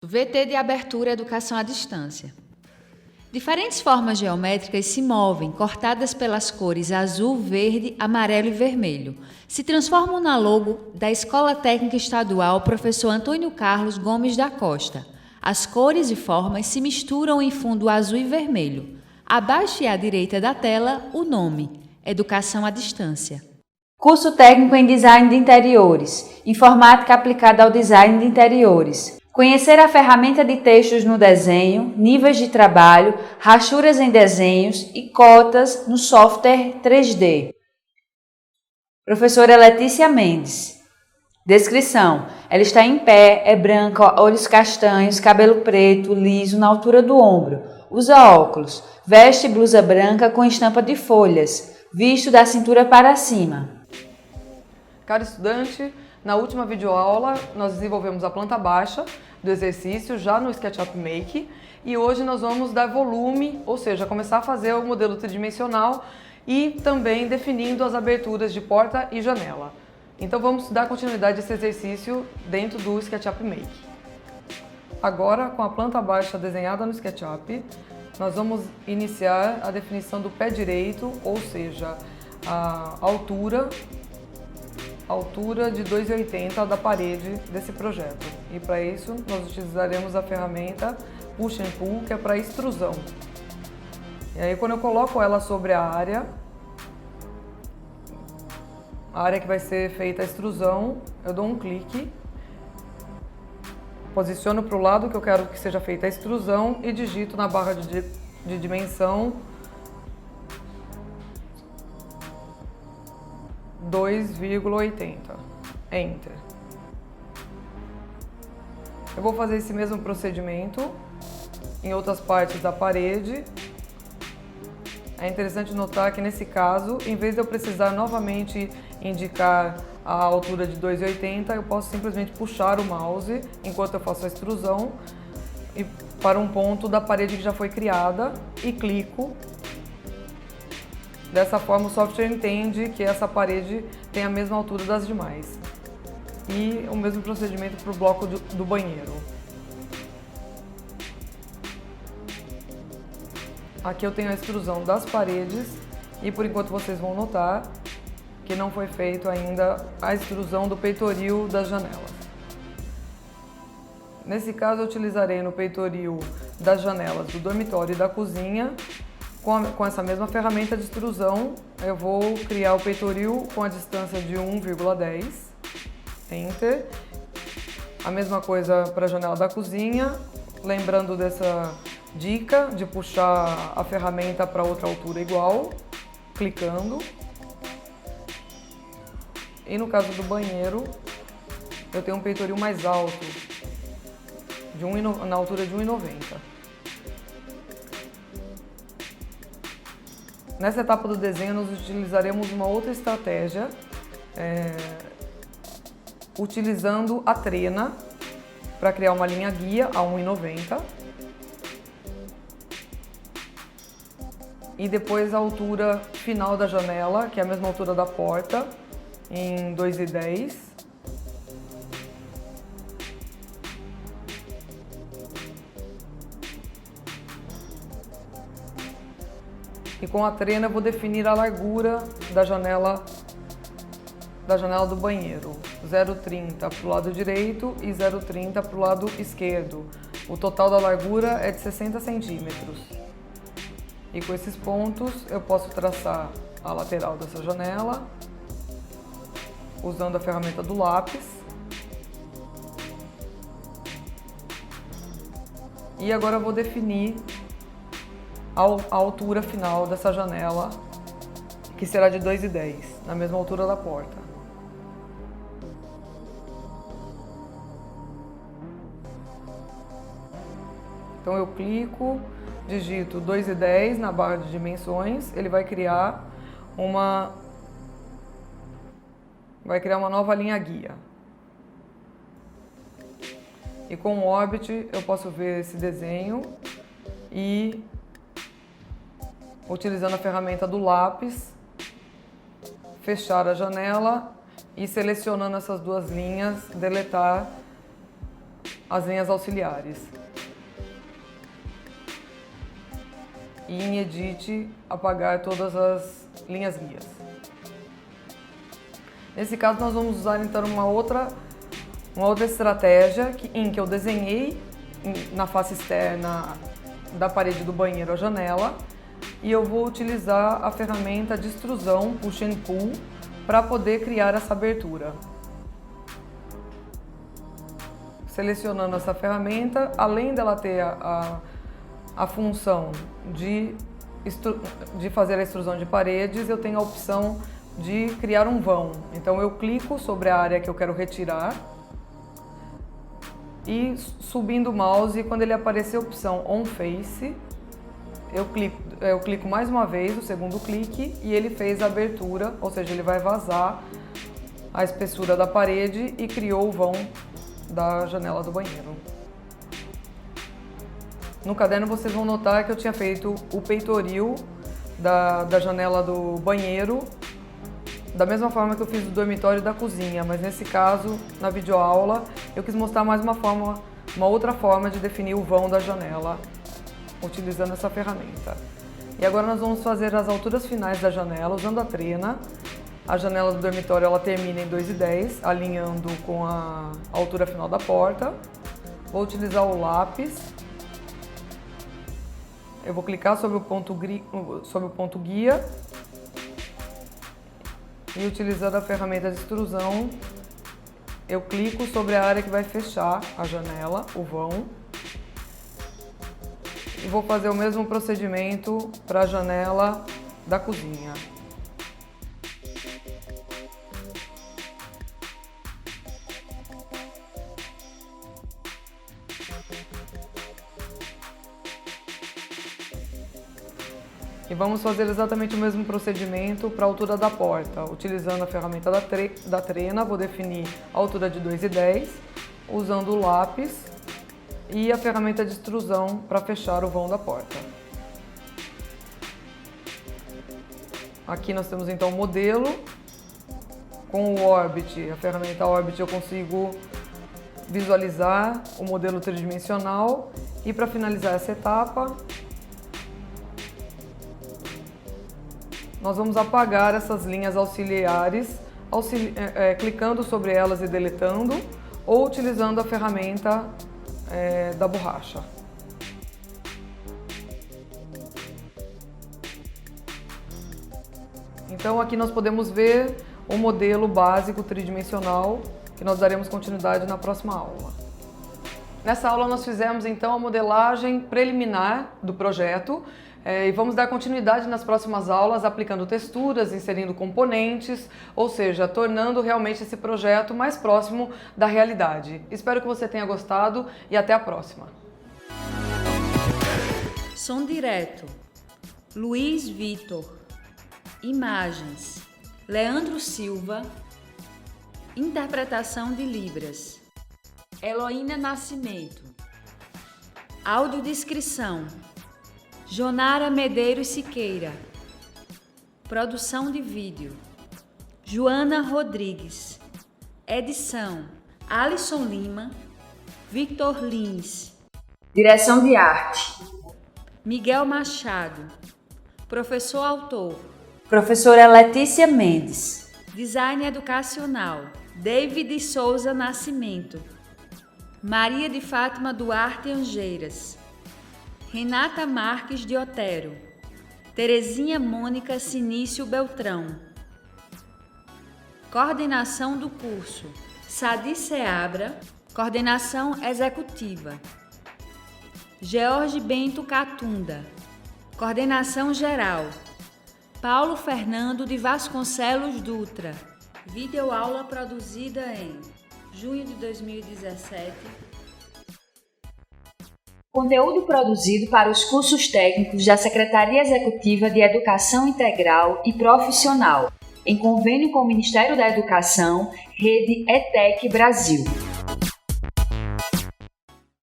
VT de abertura Educação à Distância. Diferentes formas geométricas se movem, cortadas pelas cores azul, verde, amarelo e vermelho. Se transformam na logo da Escola Técnica Estadual Professor Antônio Carlos Gomes da Costa. As cores e formas se misturam em fundo azul e vermelho. Abaixo e à direita da tela, o nome: Educação à Distância. Curso técnico em Design de Interiores, Informática aplicada ao Design de Interiores. Conhecer a ferramenta de textos no desenho, níveis de trabalho, rachuras em desenhos e cotas no software 3D. Professora Letícia Mendes. Descrição: ela está em pé, é branca, olhos castanhos, cabelo preto, liso, na altura do ombro. Usa óculos, veste blusa branca com estampa de folhas, visto da cintura para cima. Caro estudante, na última videoaula nós desenvolvemos a planta baixa do exercício já no SketchUp Make e hoje nós vamos dar volume, ou seja, começar a fazer o modelo tridimensional e também definindo as aberturas de porta e janela. Então vamos dar continuidade a esse exercício dentro do SketchUp Make. Agora, com a planta baixa desenhada no SketchUp, nós vamos iniciar a definição do pé direito, ou seja, a altura de 2,80 da parede desse projeto. E para isso nós utilizaremos a ferramenta Push and Pull, que é para extrusão. E aí quando eu coloco ela sobre a área que vai ser feita a extrusão, eu dou um clique, posiciono para o lado que eu quero que seja feita a extrusão e digito na barra de dimensão 2,80. Enter. Eu vou fazer esse mesmo procedimento em outras partes da parede. É interessante notar que nesse caso, em vez de eu precisar novamente indicar a altura de 2,80, eu posso simplesmente puxar o mouse enquanto eu faço a extrusão e para um ponto da parede que já foi criada e clico. Dessa forma, o software entende que essa parede tem a mesma altura das demais. E o mesmo procedimento para o bloco do banheiro. Aqui eu tenho a extrusão das paredes e por enquanto vocês vão notar que não foi feito ainda a extrusão do peitoril das janelas. Nesse caso, eu utilizarei no peitoril das janelas do dormitório e da cozinha. Com essa mesma ferramenta de extrusão, eu vou criar o peitoril com a distância de 1,10. Enter. A mesma coisa para a janela da cozinha, lembrando dessa dica de puxar a ferramenta para outra altura igual, clicando. E no caso do banheiro, eu tenho um peitoril mais alto, na altura de 1,90. Nessa etapa do desenho, nós utilizaremos uma outra estratégia, utilizando a trena para criar uma linha guia a 1,90 e depois a altura final da janela, que é a mesma altura da porta, em 2,10. E com a trena eu vou definir a largura da janela do banheiro. 0,30 para o lado direito e 0,30 para o lado esquerdo. O total da largura é de 60 centímetros. E com esses pontos eu posso traçar a lateral dessa janela, usando a ferramenta do lápis. E agora eu vou definir a altura final dessa janela, que será de 2,10, na mesma altura da porta. Então eu clico, digito 2,10 na barra de dimensões, ele vai criar uma nova linha guia. E com o Orbit eu posso ver esse desenho e, utilizando a ferramenta do lápis, fechar a janela e selecionando essas duas linhas, deletar as linhas auxiliares. E em Edit, apagar todas as linhas guias. Nesse caso, nós vamos usar então uma outra estratégia em que eu desenhei na face externa da parede do banheiro a janela e eu vou utilizar a ferramenta de extrusão Push and Pull para poder criar essa abertura. Selecionando essa ferramenta, além dela ter a função de fazer a extrusão de paredes, eu tenho a opção de criar um vão. Então eu clico sobre a área que eu quero retirar e subindo o mouse, quando ele aparecer a opção On Face, eu clico mais uma vez, o segundo clique, e ele fez a abertura, ou seja, ele vai vazar a espessura da parede e criou o vão da janela do banheiro. No caderno vocês vão notar que eu tinha feito o peitoril da janela do banheiro da mesma forma que eu fiz do dormitório e da cozinha, mas nesse caso, na videoaula, eu quis mostrar mais uma outra forma de definir o vão da janela, utilizando essa ferramenta. E agora nós vamos fazer as alturas finais da janela usando a trena. A janela do dormitório ela termina em 2,10, alinhando com a altura final da porta. Vou utilizar o lápis. Eu vou clicar sobre o ponto guia e utilizando a ferramenta de extrusão, eu clico sobre a área que vai fechar a janela, o vão. E vou fazer o mesmo procedimento para a janela da cozinha. E vamos fazer exatamente o mesmo procedimento para a altura da porta. Utilizando a ferramenta da trena, vou definir a altura de 2,10, usando o lápis e a ferramenta de extrusão para fechar o vão da porta. Aqui nós temos então o modelo. Com o Orbit, a ferramenta Orbit, eu consigo visualizar o modelo tridimensional. E para finalizar essa etapa, nós vamos apagar essas linhas auxiliares, clicando sobre elas e deletando, ou utilizando a ferramenta da borracha. Então aqui nós podemos ver o modelo básico tridimensional, que nós daremos continuidade na próxima aula. Nessa aula nós fizemos então a modelagem preliminar do projeto, e vamos dar continuidade nas próximas aulas aplicando texturas, inserindo componentes, ou seja, tornando realmente esse projeto mais próximo da realidade. Espero que você tenha gostado e até a próxima. Som direto, Luiz Vitor. Imagens, Leandro Silva. Interpretação de Libras, Heloína Nascimento. Audiodescrição, Jonara Medeiros Siqueira. Produção de vídeo, Joana Rodrigues. Edição, Alisson Lima, Victor Lins. Direção de arte, Miguel Machado. Professor autor, Professora Letícia Mendes. Design educacional, David Souza Nascimento. Maria de Fátima Duarte Angeiras. Renata Marques de Otero. Terezinha Mônica Sinício Beltrão. Coordenação do curso, Sadi Seabra. Coordenação executiva, George Bento Catunda. Coordenação geral, Paulo Fernando de Vasconcelos Dutra. Videoaula produzida em junho de 2017. Conteúdo produzido para os cursos técnicos da Secretaria Executiva de Educação Integral e Profissional, em convênio com o Ministério da Educação, Rede ETEC Brasil.